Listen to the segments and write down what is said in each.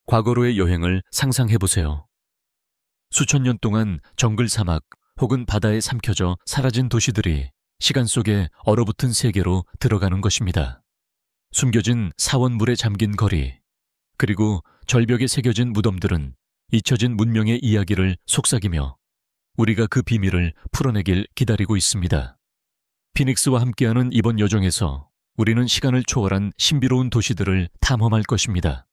과거로의 여행을 상상해보세요. 수천 년 동안 정글 사막 혹은 바다에 삼켜져 사라진 도시들이 시간 속에 얼어붙은 세계로 들어가는 것입니다. 숨겨진 사원물에 잠긴 거리, 그리고 절벽에 새겨진 무덤들은 잊혀진 문명의 이야기를 속삭이며 우리가 그 비밀을 풀어내길 기다리고 있습니다. 피닉스와 함께하는 이번 여정에서 우리는 시간을 초월한 신비로운 도시들을 탐험할 것입니다.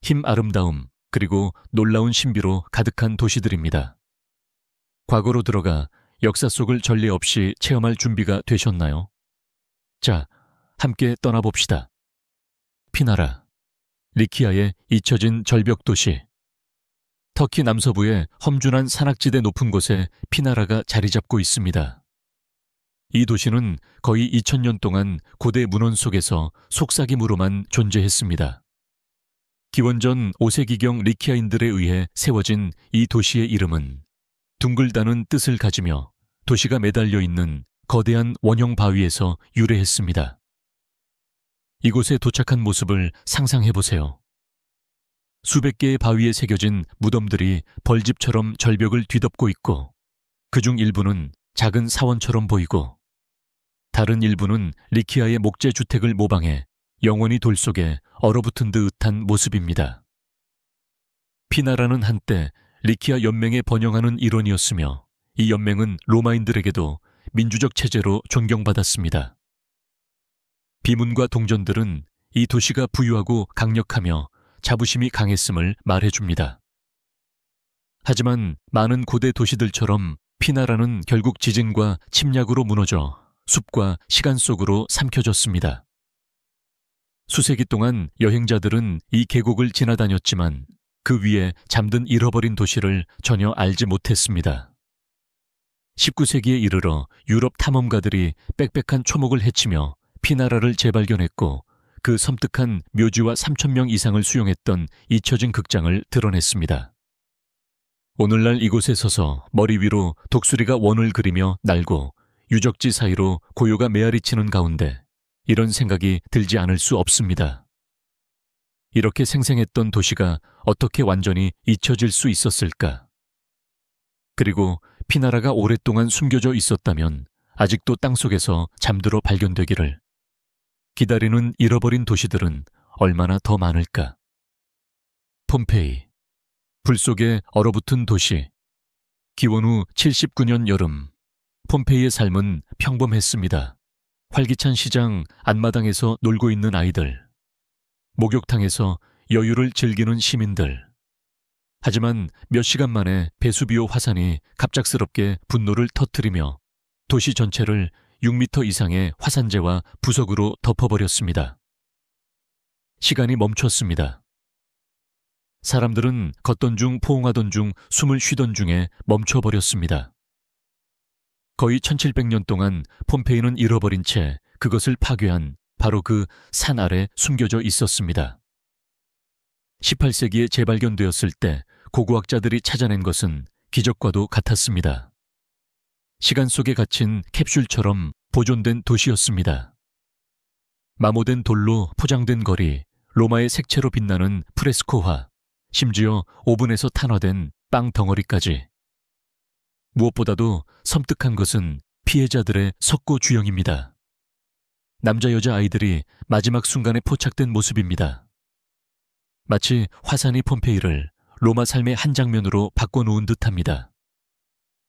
힘 아름다움 그리고 놀라운 신비로 가득한 도시들입니다. 과거로 들어가 역사 속을 전례 없이 체험할 준비가 되셨나요? 자, 함께 떠나봅시다. 피나라, 리키아의 잊혀진 절벽 도시. 터키 남서부의 험준한 산악지대 높은 곳에 피나라가 자리 잡고 있습니다. 이 도시는 거의 2000년 동안 고대 문헌 속에서 속삭임으로만 존재했습니다. 기원전 5세기경 리키아인들에 의해 세워진 이 도시의 이름은 둥글다는 뜻을 가지며 도시가 매달려 있는 거대한 원형 바위에서 유래했습니다. 이곳에 도착한 모습을 상상해보세요. 수백 개의 바위에 새겨진 무덤들이 벌집처럼 절벽을 뒤덮고 있고 그중 일부는 작은 사원처럼 보이고 다른 일부는 리키아의 목재주택을 모방해 영원히 돌 속에 얼어붙은 듯한 모습입니다. 피나라는 한때 리키아 연맹에 번영하는 일원이었으며 이 연맹은 로마인들에게도 민주적 체제로 존경받았습니다. 비문과 동전들은 이 도시가 부유하고 강력하며 자부심이 강했음을 말해줍니다. 하지만 많은 고대 도시들처럼 피나라는 결국 지진과 침략으로 무너져 숲과 시간 속으로 삼켜졌습니다. 수세기 동안 여행자들은 이 계곡을 지나다녔지만 그 위에 잠든 잃어버린 도시를 전혀 알지 못했습니다. 19세기에 이르러 유럽 탐험가들이 빽빽한 초목을 헤치며 피나라를 재발견했고 그 섬뜩한 묘지와 3000명 이상을 수용했던 잊혀진 극장을 드러냈습니다. 오늘날 이곳에 서서 머리 위로 독수리가 원을 그리며 날고 유적지 사이로 고요가 메아리치는 가운데 이런 생각이 들지 않을 수 없습니다. 이렇게 생생했던 도시가 어떻게 완전히 잊혀질 수 있었을까? 그리고 피나라가 오랫동안 숨겨져 있었다면 아직도 땅속에서 잠들어 발견되기를 기다리는 잃어버린 도시들은 얼마나 더 많을까? 폼페이, 불 속에 얼어붙은 도시. 기원 후 79년 여름, 폼페이의 삶은 평범했습니다. 활기찬 시장 앞마당에서 놀고 있는 아이들, 목욕탕에서 여유를 즐기는 시민들. 하지만 몇 시간 만에 베수비오 화산이 갑작스럽게 분노를 터뜨리며 도시 전체를 6m 이상의 화산재와 부석으로 덮어버렸습니다. 시간이 멈췄습니다. 사람들은 걷던 중 포옹하던 중 숨을 쉬던 중에 멈춰버렸습니다. 거의 1700년 동안 폼페이는 잃어버린 채 그것을 파괴한 바로 그 산 아래 숨겨져 있었습니다. 18세기에 재발견되었을 때 고고학자들이 찾아낸 것은 기적과도 같았습니다. 시간 속에 갇힌 캡슐처럼 보존된 도시였습니다. 마모된 돌로 포장된 거리, 로마의 색채로 빛나는 프레스코화, 심지어 오븐에서 탄화된 빵 덩어리까지. 무엇보다도 섬뜩한 것은 피해자들의 석고 주영입니다. 남자 여자 아이들이 마지막 순간에 포착된 모습입니다. 마치 화산이 폼페이를 로마 삶의 한 장면으로 바꿔놓은 듯합니다.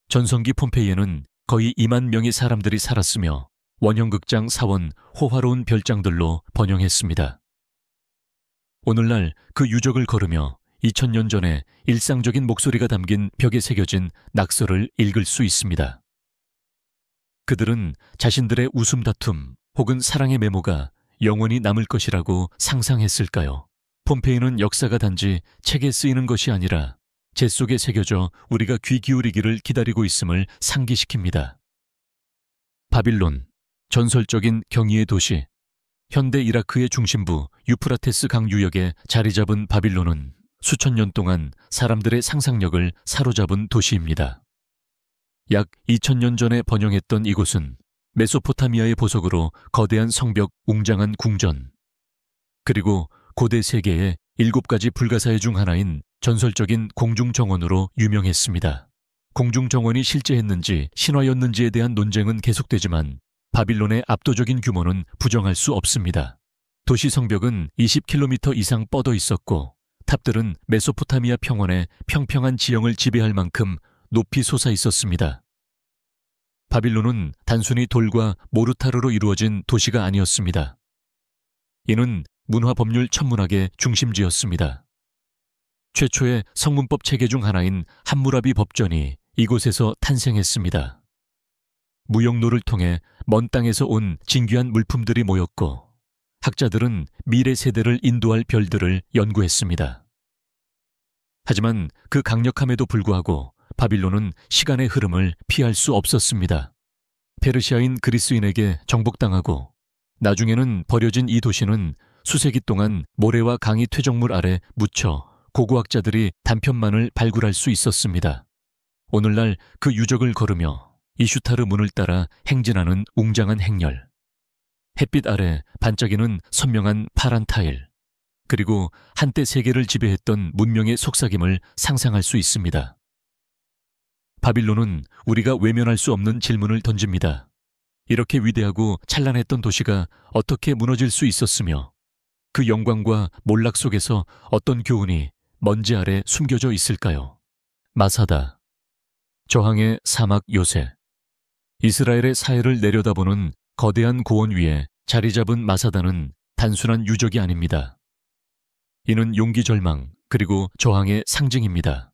전성기 폼페이에는 거의 2만 명의 사람들이 살았으며 원형극장 사원 호화로운 별장들로 번영했습니다. 오늘날 그 유적을 걸으며 2000년 전에 일상적인 목소리가 담긴 벽에 새겨진 낙서를 읽을 수 있습니다. 그들은 자신들의 웃음 다툼 혹은 사랑의 메모가 영원히 남을 것이라고 상상했을까요? 폼페이는 역사가 단지 책에 쓰이는 것이 아니라 재 속에 새겨져 우리가 귀 기울이기를 기다리고 있음을 상기시킵니다. 바빌론, 전설적인 경이의 도시. 현대 이라크의 중심부 유프라테스 강 유역에 자리 잡은 바빌론은 수천 년 동안 사람들의 상상력을 사로잡은 도시입니다. 약 2000년 전에 번영했던 이곳은 메소포타미아의 보석으로 거대한 성벽 웅장한 궁전, 그리고 고대 세계의 7가지 불가사의 중 하나인 전설적인 공중정원으로 유명했습니다. 공중정원이 실제했는지 신화였는지에 대한 논쟁은 계속되지만 바빌론의 압도적인 규모는 부정할 수 없습니다. 도시 성벽은 20km 이상 뻗어 있었고 탑들은 메소포타미아 평원의 평평한 지형을 지배할 만큼 높이 솟아 있었습니다. 바빌론은 단순히 돌과 모르타르로 이루어진 도시가 아니었습니다. 이는 문화법률 천문학의 중심지였습니다. 최초의 성문법 체계 중 하나인 함무라비 법전이 이곳에서 탄생했습니다. 무역로를 통해 먼 땅에서 온 진귀한 물품들이 모였고 학자들은 미래 세대를 인도할 별들을 연구했습니다. 하지만 그 강력함에도 불구하고 바빌론은 시간의 흐름을 피할 수 없었습니다. 페르시아인 그리스인에게 정복당하고 나중에는 버려진 이 도시는 수세기 동안 모래와 강이 퇴적물 아래 묻혀 고고학자들이 단편만을 발굴할 수 있었습니다. 오늘날 그 유적을 걸으며 이슈타르 문을 따라 행진하는 웅장한 행렬. 햇빛 아래 반짝이는 선명한 파란 타일. 그리고 한때 세계를 지배했던 문명의 속삭임을 상상할 수 있습니다. 바빌론은 우리가 외면할 수 없는 질문을 던집니다. 이렇게 위대하고 찬란했던 도시가 어떻게 무너질 수 있었으며 그 영광과 몰락 속에서 어떤 교훈이 먼지 아래 숨겨져 있을까요? 마사다. 저항의 사막 요새. 이스라엘의 사해를 내려다보는 거대한 고원 위에 자리 잡은 마사다는 단순한 유적이 아닙니다. 이는 용기 절망 그리고 저항의 상징입니다.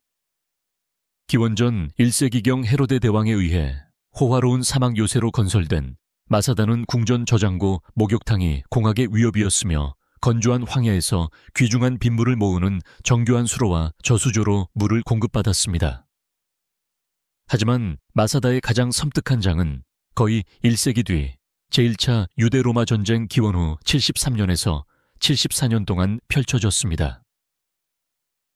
기원전 1세기경 헤로데 대왕에 의해 호화로운 사막 요새로 건설된 마사다는 궁전 저장고 목욕탕이 공학의 위협이었으며 건조한 황야에서 귀중한 빗물을 모으는 정교한 수로와 저수조로 물을 공급받았습니다. 하지만 마사다의 가장 섬뜩한 장은 거의 1세기 뒤 제1차 유대로마 전쟁 기원 후 73년에서 74년 동안 펼쳐졌습니다.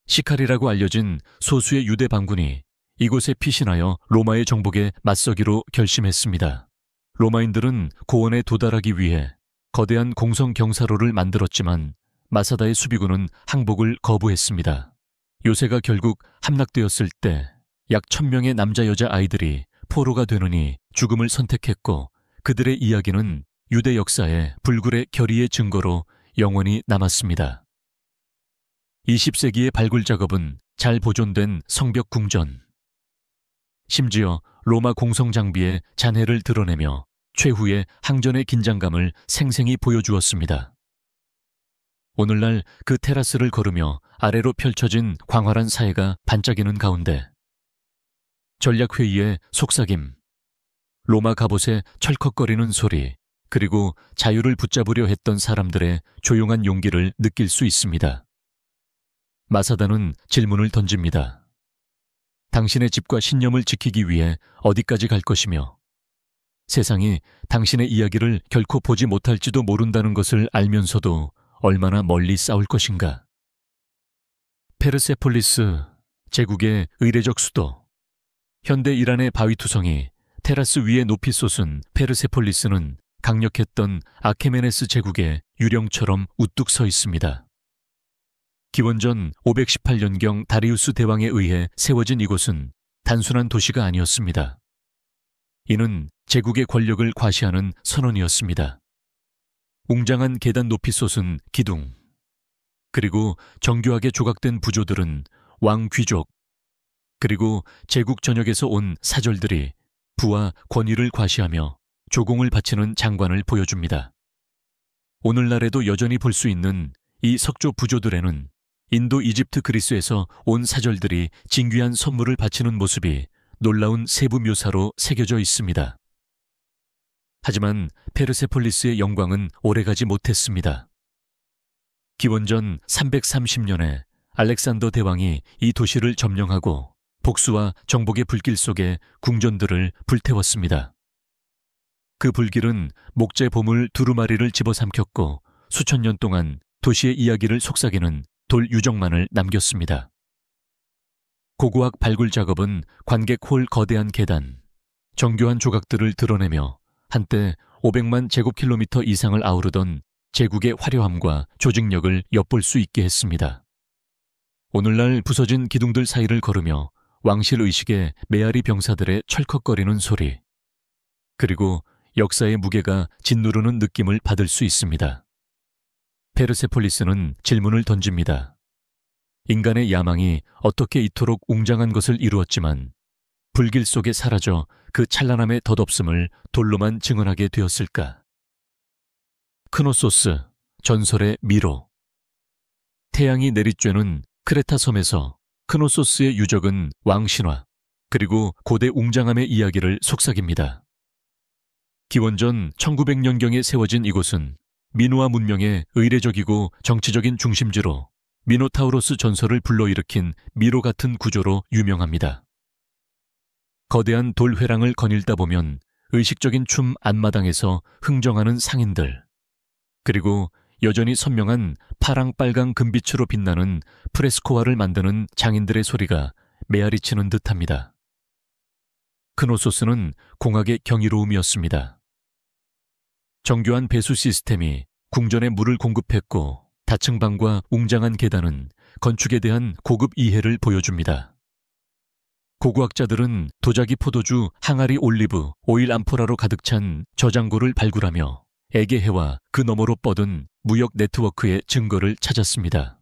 시칼이라고 알려진 소수의 유대 반군이 이곳에 피신하여 로마의 정복에 맞서기로 결심했습니다. 로마인들은 고원에 도달하기 위해 거대한 공성 경사로를 만들었지만 마사다의 수비군은 항복을 거부했습니다. 요새가 결국 함락되었을 때 약 1000명의 남자 여자 아이들이 포로가 되느니 죽음을 선택했고 그들의 이야기는 유대 역사의 불굴의 결의의 증거로 영원히 남았습니다. 20세기의 발굴 작업은 잘 보존된 성벽 궁전, 심지어 로마 공성 장비의 잔해를 드러내며 최후의 항전의 긴장감을 생생히 보여주었습니다. 오늘날 그 테라스를 걸으며 아래로 펼쳐진 광활한 사해가 반짝이는 가운데 전략회의의 속삭임, 로마 갑옷의 철컥거리는 소리, 그리고 자유를 붙잡으려 했던 사람들의 조용한 용기를 느낄 수 있습니다. 마사다는 질문을 던집니다. 당신의 집과 신념을 지키기 위해 어디까지 갈 것이며 세상이 당신의 이야기를 결코 보지 못할지도 모른다는 것을 알면서도 얼마나 멀리 싸울 것인가. 페르세폴리스, 제국의 의례적 수도. 현대 이란의 바위투성이 테라스 위에 높이 솟은 페르세폴리스는 강력했던 아케메네스 제국의 유령처럼 우뚝 서 있습니다. 기원전 518년경 다리우스 대왕에 의해 세워진 이곳은 단순한 도시가 아니었습니다. 이는 제국의 권력을 과시하는 선언이었습니다. 웅장한 계단 높이 솟은 기둥, 그리고 정교하게 조각된 부조들은 왕 귀족, 그리고 제국 전역에서 온 사절들이 부와 권위를 과시하며 조공을 바치는 장관을 보여줍니다. 오늘날에도 여전히 볼 수 있는 이 석조 부조들에는 인도, 이집트, 그리스에서 온 사절들이 진귀한 선물을 바치는 모습이 놀라운 세부 묘사로 새겨져 있습니다. 하지만 페르세폴리스의 영광은 오래가지 못했습니다. 기원전 330년에 알렉산더 대왕이 이 도시를 점령하고 복수와 정복의 불길 속에 궁전들을 불태웠습니다. 그 불길은 목재 보물 두루마리를 집어삼켰고 수천 년 동안 도시의 이야기를 속삭이는 돌 유적만을 남겼습니다. 고고학 발굴 작업은 관객홀 거대한 계단, 정교한 조각들을 드러내며 한때 500만 제곱킬로미터 이상을 아우르던 제국의 화려함과 조직력을 엿볼 수 있게 했습니다. 오늘날 부서진 기둥들 사이를 걸으며 왕실 의식의 메아리 병사들의 철컥거리는 소리, 그리고 역사의 무게가 짓누르는 느낌을 받을 수 있습니다. 페르세폴리스는 질문을 던집니다. 인간의 야망이 어떻게 이토록 웅장한 것을 이루었지만 불길 속에 사라져 그 찬란함의 덧없음을 돌로만 증언하게 되었을까? 크노소스, 전설의 미로. 태양이 내리쬐는 크레타 섬에서 크노소스의 유적은 왕신화, 그리고 고대 웅장함의 이야기를 속삭입니다. 기원전 1900년경에 세워진 이곳은 미노아 문명의 의례적이고 정치적인 중심지로 미노타우로스 전설을 불러일으킨 미로 같은 구조로 유명합니다. 거대한 돌 회랑을 거닐다 보면 의식적인 춤 앞마당에서 흥정하는 상인들, 그리고 여전히 선명한 파랑빨강 금빛으로 빛나는 프레스코화를 만드는 장인들의 소리가 메아리치는 듯합니다. 크노소스는 공학의 경이로움이었습니다. 정교한 배수 시스템이 궁전에 물을 공급했고 다층방과 웅장한 계단은 건축에 대한 고급 이해를 보여줍니다. 고고학자들은 도자기 포도주, 항아리 올리브, 오일 암포라로 가득 찬 저장고를 발굴하며 에게해와 그 너머로 뻗은 무역 네트워크의 증거를 찾았습니다.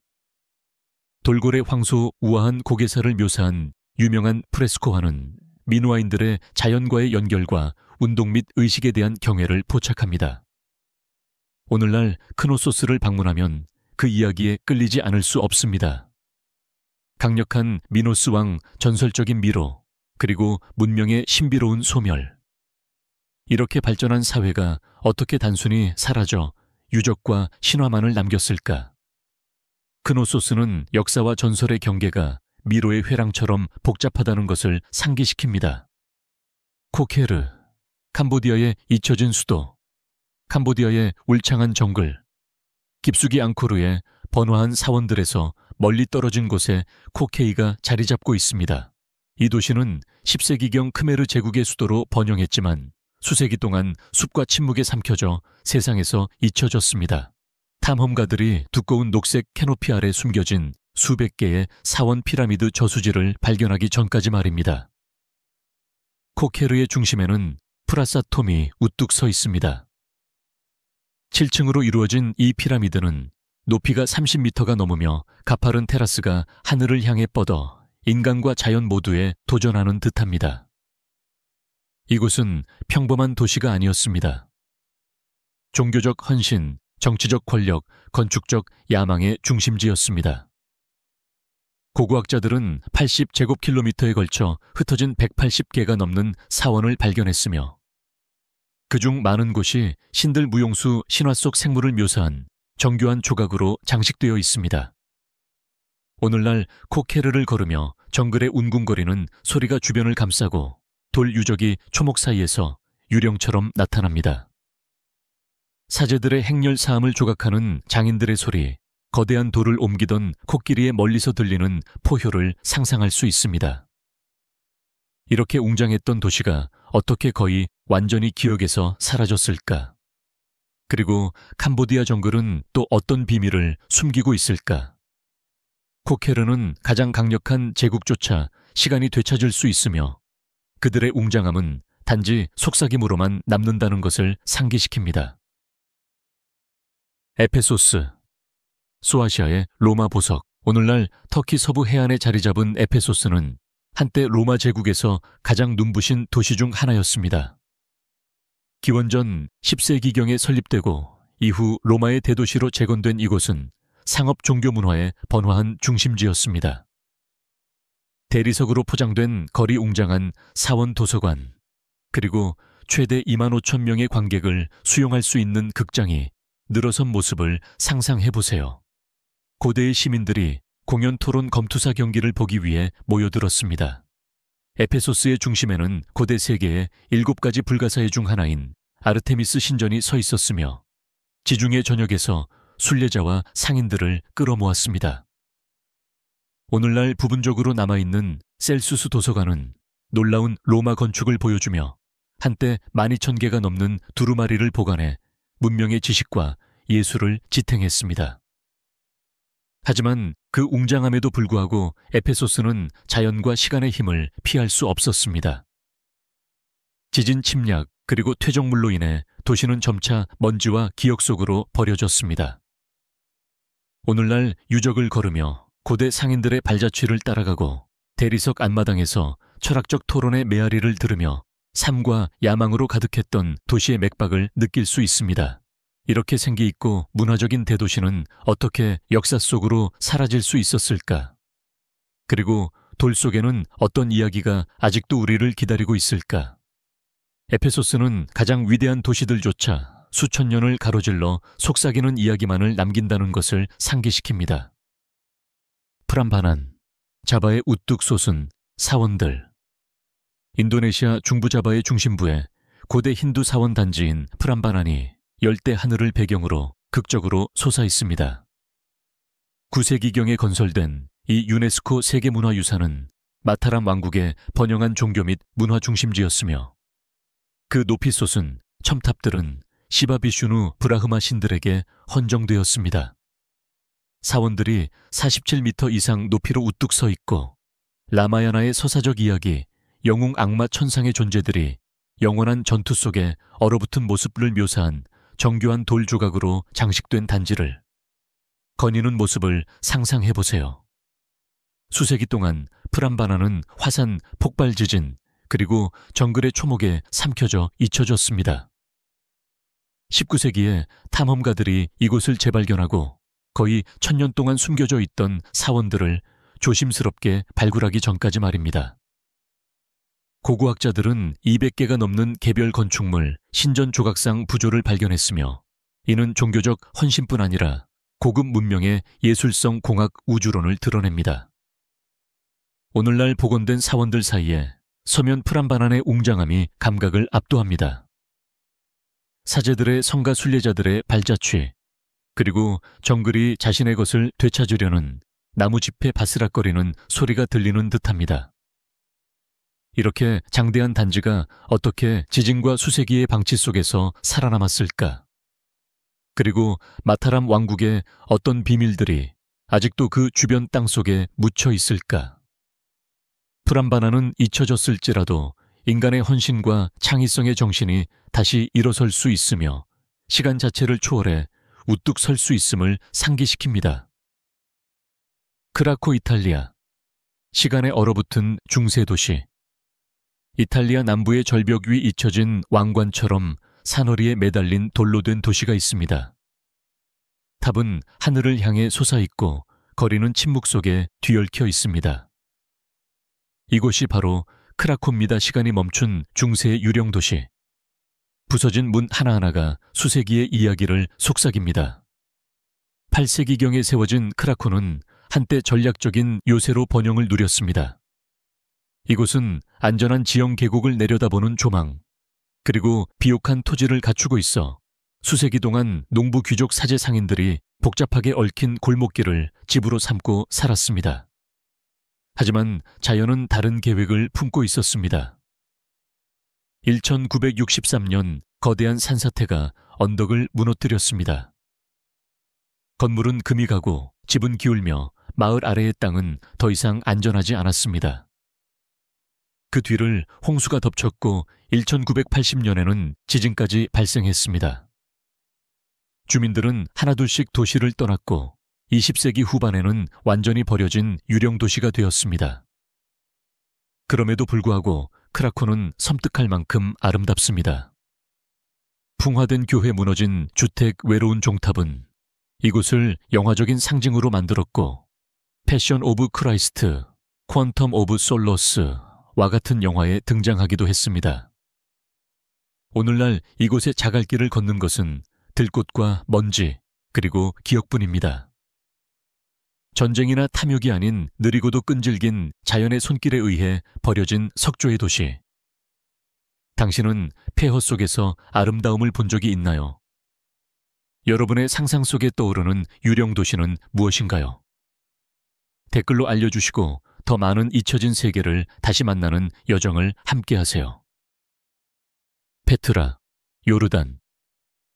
돌고래 황소 우아한 고개살을 묘사한 유명한 프레스코화는 미노아인들의 자연과의 연결과 운동 및 의식에 대한 경애를 포착합니다. 오늘날 크노소스를 방문하면 그 이야기에 끌리지 않을 수 없습니다. 강력한 미노스 왕, 전설적인 미로, 그리고 문명의 신비로운 소멸. 이렇게 발전한 사회가 어떻게 단순히 사라져 유적과 신화만을 남겼을까? 크노소스는 역사와 전설의 경계가 미로의 회랑처럼 복잡하다는 것을 상기시킵니다. 코케르, 캄보디아의 잊혀진 수도, 캄보디아의 울창한 정글, 깊숙이 앙코르의 번화한 사원들에서 멀리 떨어진 곳에 코케이가 자리 잡고 있습니다. 이 도시는 10세기경 크메르 제국의 수도로 번영했지만 수세기 동안 숲과 침묵에 삼켜져 세상에서 잊혀졌습니다. 탐험가들이 두꺼운 녹색 캐노피 아래 숨겨진 수백 개의 사원 피라미드 저수지를 발견하기 전까지 말입니다. 코케르의 중심에는 프라사톰이 우뚝 서 있습니다. 7층으로 이루어진 이 피라미드는 높이가 30m가 넘으며 가파른 테라스가 하늘을 향해 뻗어 인간과 자연 모두에 도전하는 듯합니다. 이곳은 평범한 도시가 아니었습니다. 종교적 헌신, 정치적 권력, 건축적 야망의 중심지였습니다. 고고학자들은 80제곱킬로미터에 걸쳐 흩어진 180개가 넘는 사원을 발견했으며 그중 많은 곳이 신들 무용수 신화 속 생물을 묘사한 정교한 조각으로 장식되어 있습니다. 오늘날 코케르를 걸으며 정글의 운궁거리는 소리가 주변을 감싸고 돌 유적이 초목 사이에서 유령처럼 나타납니다. 사제들의 행렬 사함을 조각하는 장인들의 소리, 거대한 돌을 옮기던 코끼리의 멀리서 들리는 포효를 상상할 수 있습니다. 이렇게 웅장했던 도시가 어떻게 거의 완전히 기억에서 사라졌을까? 그리고 캄보디아 정글은 또 어떤 비밀을 숨기고 있을까? 코케르는 가장 강력한 제국조차 시간이 되찾을 수 있으며 그들의 웅장함은 단지 속삭임으로만 남는다는 것을 상기시킵니다. 에페소스, 소아시아의 로마 보석. 오늘날 터키 서부 해안에 자리 잡은 에페소스는 한때 로마 제국에서 가장 눈부신 도시 중 하나였습니다. 기원전 10세기경에 설립되고 이후 로마의 대도시로 재건된 이곳은 상업 종교 문화의 번화한 중심지였습니다. 대리석으로 포장된 거리 웅장한 사원 도서관, 그리고 최대 25,000명의 관객을 수용할 수 있는 극장이 늘어선 모습을 상상해보세요. 고대의 시민들이 공연 토론 검투사 경기를 보기 위해 모여들었습니다. 에페소스의 중심에는 고대 세계의 7가지 불가사의 중 하나인 아르테미스 신전이 서 있었으며 지중해 전역에서 순례자와 상인들을 끌어모았습니다. 오늘날 부분적으로 남아있는 셀수스 도서관은 놀라운 로마 건축을 보여주며 한때 12,000개가 넘는 두루마리를 보관해 문명의 지식과 예술을 지탱했습니다. 하지만 그 웅장함에도 불구하고 에페소스는 자연과 시간의 힘을 피할 수 없었습니다. 지진 침략 그리고 퇴적물로 인해 도시는 점차 먼지와 기억 속으로 버려졌습니다. 오늘날 유적을 걸으며 고대 상인들의 발자취를 따라가고 대리석 앞마당에서 철학적 토론의 메아리를 들으며 삶과 야망으로 가득했던 도시의 맥박을 느낄 수 있습니다. 이렇게 생기 있고 문화적인 대도시는 어떻게 역사 속으로 사라질 수 있었을까? 그리고 돌 속에는 어떤 이야기가 아직도 우리를 기다리고 있을까? 에페소스는 가장 위대한 도시들조차 수천 년을 가로질러 속삭이는 이야기만을 남긴다는 것을 상기시킵니다. 프람바난, 자바의 우뚝 솟은 사원들. 인도네시아 중부자바의 중심부에 고대 힌두 사원 단지인 프람바난이 열대 하늘을 배경으로 극적으로 솟아 있습니다. 9세기경에 건설된 이 유네스코 세계문화유산은 마타람 왕국의 번영한 종교 및 문화 중심지였으며 그 높이 솟은 첨탑들은 시바비슈누 브라흐마 신들에게 헌정되었습니다. 사원들이 47m 이상 높이로 우뚝 서 있고 라마야나의 서사적 이야기, 영웅 악마 천상의 존재들이 영원한 전투 속에 얼어붙은 모습을 묘사한 정교한 돌 조각으로 장식된 단지를 거니는 모습을 상상해보세요. 수세기 동안 프람바나는 화산, 폭발 지진, 그리고 정글의 초목에 삼켜져 잊혀졌습니다. 19세기에 탐험가들이 이곳을 재발견하고 거의 1000년 동안 숨겨져 있던 사원들을 조심스럽게 발굴하기 전까지 말입니다. 고고학자들은 200개가 넘는 개별 건축물, 신전 조각상 부조를 발견했으며 이는 종교적 헌신뿐 아니라 고급 문명의 예술성 공학 우주론을 드러냅니다. 오늘날 복원된 사원들 사이에 서면 프람바난의 웅장함이 감각을 압도합니다. 사제들의 성가 순례자들의 발자취, 그리고 정글이 자신의 것을 되찾으려는 나무짚에 바스락거리는 소리가 들리는 듯합니다. 이렇게 장대한 단지가 어떻게 지진과 수세기의 방치 속에서 살아남았을까? 그리고 마타람 왕국의 어떤 비밀들이 아직도 그 주변 땅 속에 묻혀 있을까? 프람바나는 잊혀졌을지라도 인간의 헌신과 창의성의 정신이 다시 일어설 수 있으며 시간 자체를 초월해 우뚝 설 수 있음을 상기시킵니다. 크라코 이탈리아, 시간에 얼어붙은 중세 도시. 이탈리아 남부의 절벽 위 잊혀진 왕관처럼 산허리에 매달린 돌로 된 도시가 있습니다. 탑은 하늘을 향해 솟아있고 거리는 침묵 속에 뒤얽혀 있습니다. 이곳이 바로 크라코입니다. 시간이 멈춘 중세의 유령 도시. 부서진 문 하나하나가 수세기의 이야기를 속삭입니다. 8세기경에 세워진 크라코는 한때 전략적인 요새로 번영을 누렸습니다. 이곳은 안전한 지형 계곡을 내려다보는 조망, 그리고 비옥한 토지를 갖추고 있어 수세기 동안 농부 귀족 사제 상인들이 복잡하게 얽힌 골목길을 집으로 삼고 살았습니다. 하지만 자연은 다른 계획을 품고 있었습니다. 1963년 거대한 산사태가 언덕을 무너뜨렸습니다. 건물은 금이 가고 집은 기울며 마을 아래의 땅은 더 이상 안전하지 않았습니다. 그 뒤를 홍수가 덮쳤고 1980년에는 지진까지 발생했습니다. 주민들은 하나둘씩 도시를 떠났고 20세기 후반에는 완전히 버려진 유령 도시가 되었습니다. 그럼에도 불구하고 크라코는 섬뜩할 만큼 아름답습니다. 풍화된 교회 무너진 주택 외로운 종탑은 이곳을 영화적인 상징으로 만들었고 패션 오브 크라이스트, 퀀텀 오브 솔로스와 같은 영화에 등장하기도 했습니다. 오늘날 이곳의 자갈길을 걷는 것은 들꽃과 먼지 그리고 기억뿐입니다. 전쟁이나 탐욕이 아닌 느리고도 끈질긴 자연의 손길에 의해 버려진 석조의 도시. 당신은 폐허 속에서 아름다움을 본 적이 있나요? 여러분의 상상 속에 떠오르는 유령 도시는 무엇인가요? 댓글로 알려주시고 더 많은 잊혀진 세계를 다시 만나는 여정을 함께하세요. 페트라, 요르단.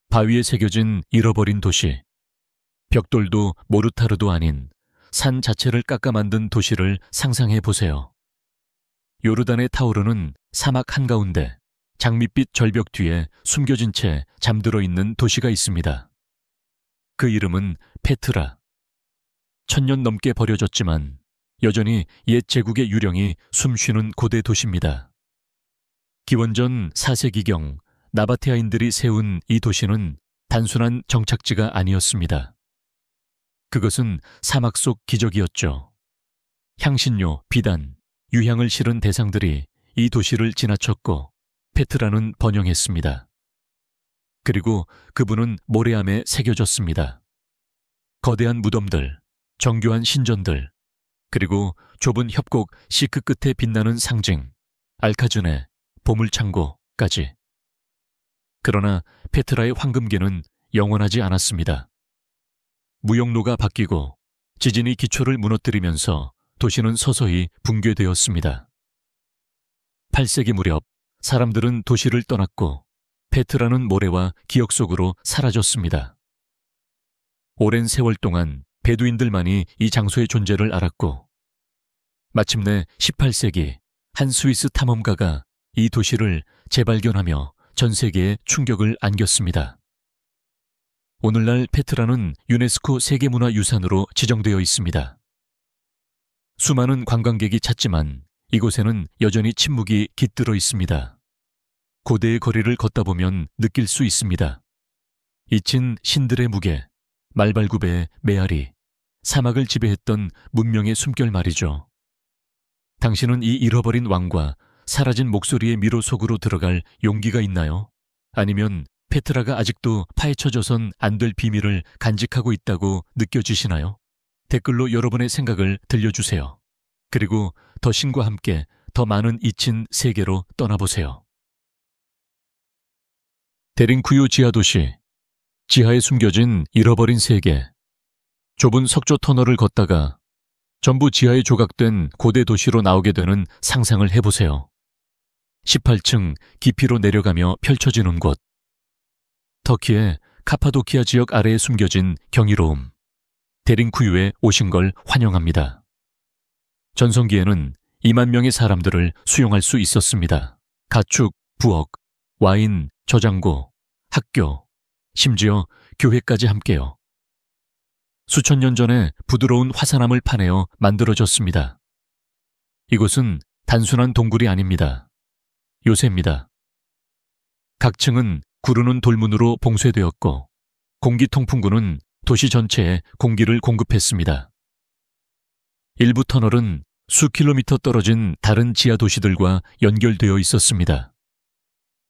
바위에 새겨진 잃어버린 도시. 벽돌도 모르타르도 아닌 산 자체를 깎아 만든 도시를 상상해 보세요. 요르단에 타오르는 사막 한가운데 장밋빛 절벽 뒤에 숨겨진 채 잠들어 있는 도시가 있습니다. 그 이름은 페트라. 1000년 넘게 버려졌지만 여전히 옛 제국의 유령이 숨쉬는 고대 도시입니다. 기원전 4세기경 나바테아인들이 세운 이 도시는 단순한 정착지가 아니었습니다. 그것은 사막 속 기적이었죠. 향신료, 비단, 유향을 실은 대상들이 이 도시를 지나쳤고 페트라는 번영했습니다. 그리고 그분은 모래암에 새겨졌습니다. 거대한 무덤들, 정교한 신전들, 그리고 좁은 협곡 시크 끝에 빛나는 상징, 알카즈네, 보물창고까지. 그러나 페트라의 황금기는 영원하지 않았습니다. 무역로가 바뀌고 지진이 기초를 무너뜨리면서 도시는 서서히 붕괴되었습니다. 8세기 무렵 사람들은 도시를 떠났고 페트라는 모래와 기억 속으로 사라졌습니다. 오랜 세월 동안 베두인들만이 이 장소의 존재를 알았고 마침내 18세기 한 스위스 탐험가가 이 도시를 재발견하며 전 세계에 충격을 안겼습니다. 오늘날 페트라는 유네스코 세계문화유산으로 지정되어 있습니다. 수많은 관광객이 찾지만 이곳에는 여전히 침묵이 깃들어 있습니다. 고대의 거리를 걷다 보면 느낄 수 있습니다. 잊힌 신들의 무게, 말발굽의 메아리, 사막을 지배했던 문명의 숨결 말이죠. 당신은 이 잃어버린 왕과 사라진 목소리의 미로 속으로 들어갈 용기가 있나요? 아니면 페트라가 아직도 파헤쳐져선 안 될 비밀을 간직하고 있다고 느껴지시나요? 댓글로 여러분의 생각을 들려주세요. 그리고 더 신과 함께 더 많은 잊힌 세계로 떠나보세요. 데링쿠유 지하도시, 지하에 숨겨진 잃어버린 세계. 좁은 석조 터널을 걷다가 전부 지하에 조각된 고대 도시로 나오게 되는 상상을 해보세요. 18층 깊이로 내려가며 펼쳐지는 곳. 터키의 카파도키아 지역 아래에 숨겨진 경이로움. 데링쿠유에 오신 걸 환영합니다. 전성기에는 2만 명의 사람들을 수용할 수 있었습니다. 가축, 부엌, 와인, 저장고, 학교, 심지어 교회까지 함께요. 수천 년 전에 부드러운 화산암을 파내어 만들어졌습니다. 이곳은 단순한 동굴이 아닙니다. 요새입니다. 각 층은 구르는 돌문으로 봉쇄되었고 공기 통풍구는 도시 전체에 공기를 공급했습니다. 일부 터널은 수 킬로미터 떨어진 다른 지하 도시들과 연결되어 있었습니다.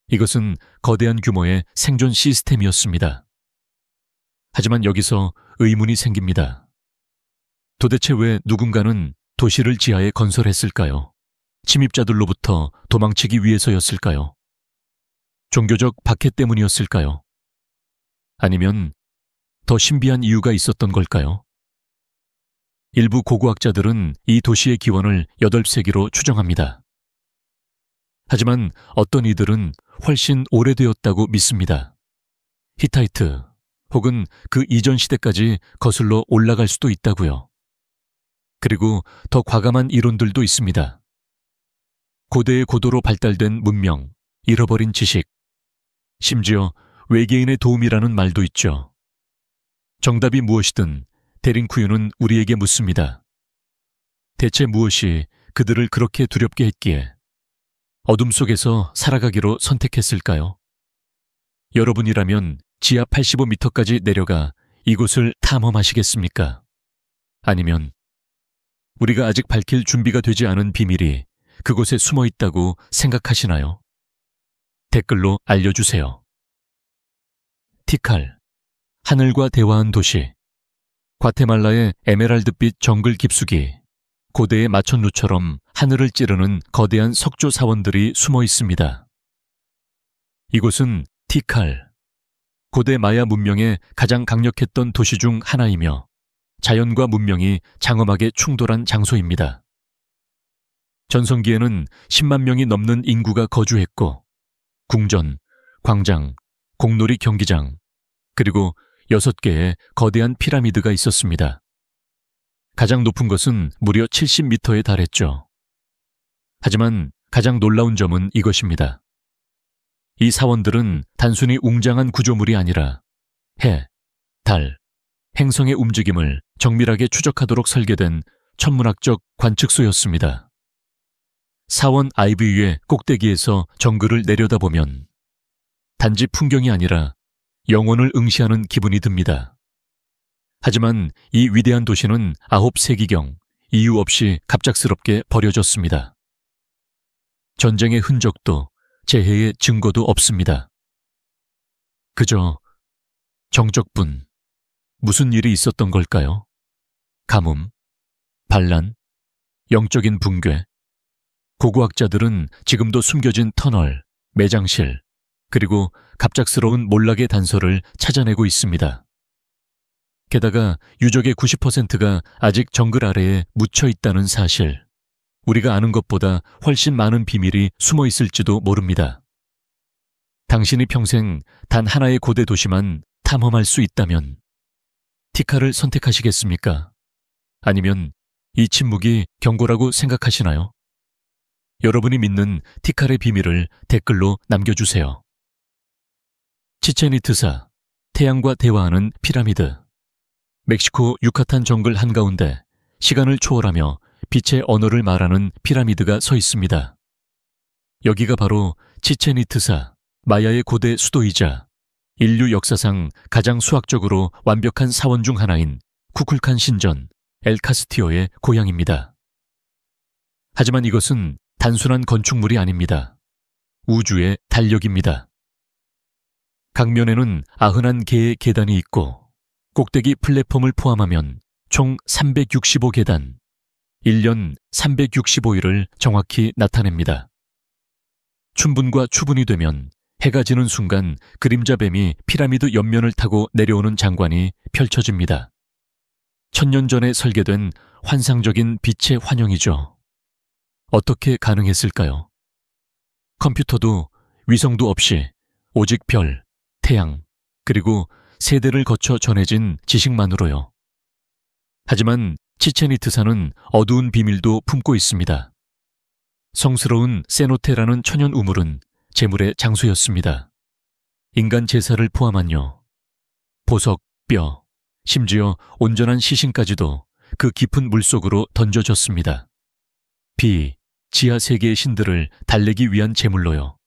이것은 거대한 규모의 생존 시스템이었습니다. 하지만 여기서 의문이 생깁니다. 도대체 왜 누군가는 도시를 지하에 건설했을까요? 침입자들로부터 도망치기 위해서였을까요? 종교적 박해 때문이었을까요? 아니면 더 신비한 이유가 있었던 걸까요? 일부 고고학자들은 이 도시의 기원을 8세기로 추정합니다. 하지만 어떤 이들은 훨씬 오래되었다고 믿습니다. 히타이트 혹은 그 이전 시대까지 거슬러 올라갈 수도 있다고요. 그리고 더 과감한 이론들도 있습니다. 고대의 고도로 발달된 문명, 잃어버린 지식, 심지어 외계인의 도움이라는 말도 있죠. 정답이 무엇이든 데링쿠유는 우리에게 묻습니다. 대체 무엇이 그들을 그렇게 두렵게 했기에 어둠 속에서 살아가기로 선택했을까요? 여러분이라면 지하 85m까지 내려가 이곳을 탐험하시겠습니까? 아니면 우리가 아직 밝힐 준비가 되지 않은 비밀이 그곳에 숨어 있다고 생각하시나요? 댓글로 알려주세요. 티칼, 하늘과 대화한 도시. 과테말라의 에메랄드빛 정글 깊숙이 고대의 마천루처럼 하늘을 찌르는 거대한 석조 사원들이 숨어 있습니다. 이곳은 티칼, 고대 마야 문명의 가장 강력했던 도시 중 하나이며 자연과 문명이 장엄하게 충돌한 장소입니다. 전성기에는 10만 명이 넘는 인구가 거주했고 궁전, 광장, 공놀이 경기장, 그리고 6개의 거대한 피라미드가 있었습니다. 가장 높은 것은 무려 70m에 달했죠. 하지만 가장 놀라운 점은 이것입니다. 이 사원들은 단순히 웅장한 구조물이 아니라 해, 달, 행성의 움직임을 정밀하게 추적하도록 설계된 천문학적 관측소였습니다. 사원 아이브유의 꼭대기에서 정글을 내려다보면 단지 풍경이 아니라 영혼을 응시하는 기분이 듭니다. 하지만 이 위대한 도시는 9세기경 이유 없이 갑작스럽게 버려졌습니다. 전쟁의 흔적도 재해의 증거도 없습니다. 그저 정적뿐. 무슨 일이 있었던 걸까요? 가뭄, 반란, 영적인 붕괴. 고고학자들은 지금도 숨겨진 터널, 매장실, 그리고 갑작스러운 몰락의 단서를 찾아내고 있습니다. 게다가 유적의 90%가 아직 정글 아래에 묻혀 있다는 사실. 우리가 아는 것보다 훨씬 많은 비밀이 숨어 있을지도 모릅니다. 당신이 평생 단 하나의 고대 도시만 탐험할 수 있다면 티카를 선택하시겠습니까? 아니면 이 침묵이 경고라고 생각하시나요? 여러분이 믿는 티칼의 비밀을 댓글로 남겨주세요. 치첸 이트사, 태양과 대화하는 피라미드. 멕시코 유카탄 정글 한가운데 시간을 초월하며 빛의 언어를 말하는 피라미드가 서 있습니다. 여기가 바로 치첸 이트사, 마야의 고대 수도이자 인류 역사상 가장 수학적으로 완벽한 사원 중 하나인 쿠쿨칸 신전, 엘카스티오의 고향입니다. 하지만 이것은 단순한 건축물이 아닙니다. 우주의 달력입니다. 각면에는 91개의 계단이 있고 꼭대기 플랫폼을 포함하면 총 365계단, 1년 365일을 정확히 나타냅니다. 춘분과 추분이 되면 해가 지는 순간 그림자뱀이 피라미드 옆면을 타고 내려오는 장관이 펼쳐집니다. 1000년 전에 설계된 환상적인 빛의 환영이죠. 어떻게 가능했을까요? 컴퓨터도 위성도 없이 오직 별, 태양, 그리고 세대를 거쳐 전해진 지식만으로요. 하지만 치첸 이트사는 어두운 비밀도 품고 있습니다. 성스러운 세노테라는 천연 우물은 재물의 장소였습니다. 인간 제사를 포함한요. 보석, 뼈, 심지어 온전한 시신까지도 그 깊은 물속으로 던져졌습니다. 지하 세계의 신들을 달래기 위한 제물로요.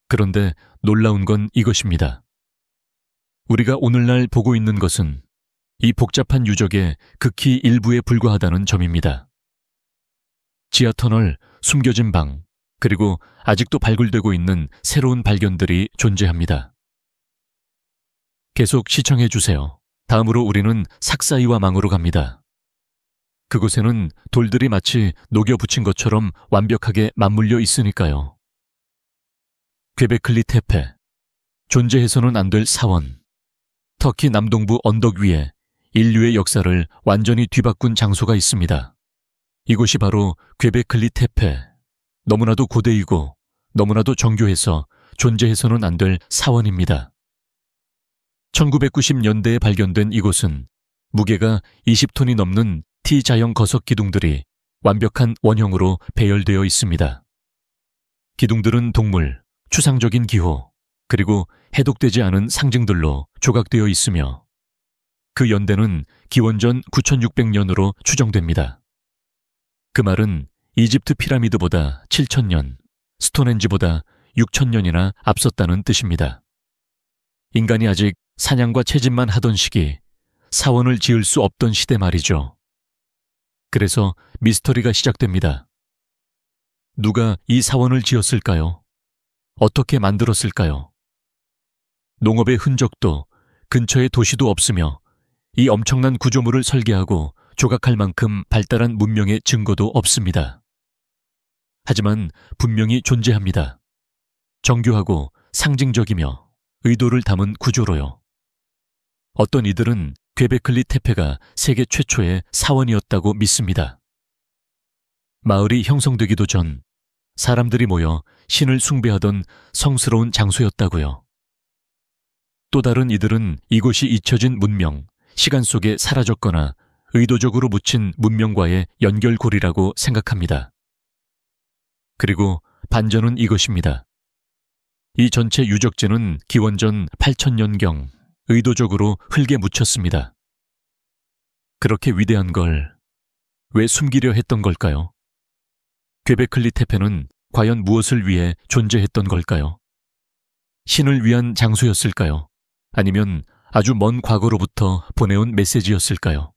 그런데 놀라운 건 이것입니다. 우리가 오늘날 보고 있는 것은 이 복잡한 유적의 극히 일부에 불과하다는 점입니다. 지하터널, 숨겨진 방, 그리고 아직도 발굴되고 있는 새로운 발견들이 존재합니다. 계속 시청해주세요. 다음으로 우리는 삭사이와 망으로 갑니다. 그곳에는 돌들이 마치 녹여 붙인 것처럼 완벽하게 맞물려 있으니까요. 괭베클리 테페, 존재해서는 안 될 사원. 터키 남동부 언덕 위에 인류의 역사를 완전히 뒤바꾼 장소가 있습니다. 이곳이 바로 괭베클리 테페. 너무나도 고대이고 너무나도 정교해서 존재해서는 안 될 사원입니다. 1990년대에 발견된 이곳은 무게가 20톤이 넘는 T자형 거석 기둥들이 완벽한 원형으로 배열되어 있습니다. 기둥들은 동물, 추상적인 기호, 그리고 해독되지 않은 상징들로 조각되어 있으며 그 연대는 기원전 9600년으로 추정됩니다. 그 말은 이집트 피라미드보다 7000년, 스톤헨지보다 6000년이나 앞섰다는 뜻입니다. 인간이 아직 사냥과 채집만 하던 시기, 사원을 지을 수 없던 시대 말이죠. 그래서 미스터리가 시작됩니다. 누가 이 사원을 지었을까요? 어떻게 만들었을까요? 농업의 흔적도 근처에 도시도 없으며 이 엄청난 구조물을 설계하고 조각할 만큼 발달한 문명의 증거도 없습니다. 하지만 분명히 존재합니다. 정교하고 상징적이며 의도를 담은 구조로요. 어떤 이들은 괭베클리 테페가 세계 최초의 사원이었다고 믿습니다. 마을이 형성되기도 전 사람들이 모여 신을 숭배하던 성스러운 장소였다고요. 또 다른 이들은 이곳이 잊혀진 문명, 시간 속에 사라졌거나 의도적으로 묻힌 문명과의 연결고리라고 생각합니다. 그리고 반전은 이것입니다. 이 전체 유적지는 기원전 8000년경 의도적으로 흙에 묻혔습니다. 그렇게 위대한 걸 왜 숨기려 했던 걸까요? göbekli tepe는 과연 무엇을 위해 존재했던 걸까요? 신을 위한 장소였을까요? 아니면 아주 먼 과거로부터 보내온 메시지였을까요?